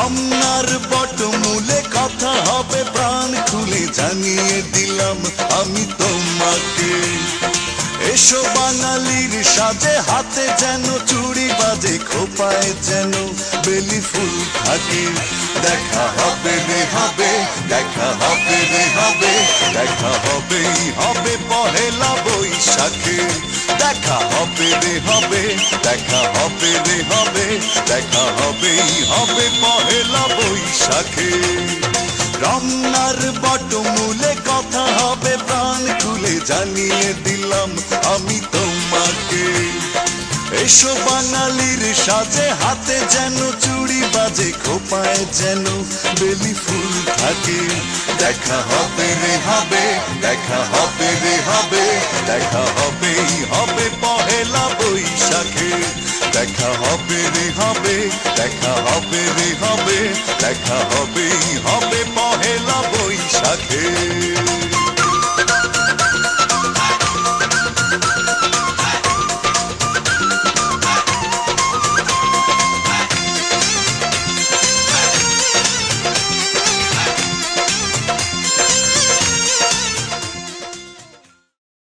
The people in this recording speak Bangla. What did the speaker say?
রমনার বটমূলে কথা হবে প্রাণ খুলে জানিয়ে দিলাম আমি তোমাকে। এসো বাঙালির সাজে, হাতে যেন চুড়ি বাজে, খোপায় যেন বেলি ফুল থাকে। দেখা হবে রে হবে, দেখা হবে রে হবে, দেখা হবেই হবে পহেলা বৈশাখে। দেখা হবে রে হবে, দেখা হবে রে হবে, দেখা হবেই হবে পহেলা বৈশাখে। রমনার বটমূলে কথা হবে প্রাণ খুলে জানিয়ে দিলাম আমি তোমাকে। এসো বাঙালির সাজে, হাতে যেন চুড়ি বাজে, খোপায় যেন বেলি ফুল থাকে। দেখা হবে রে হবে, দেখা হবে রে হবে, দেখা হবেই হবে পহেলা বৈশাখে। দেখা হবে রে হবে, দেখা হবে রে হবে, দেখা হবেই হবে পহেলা বৈশাখে।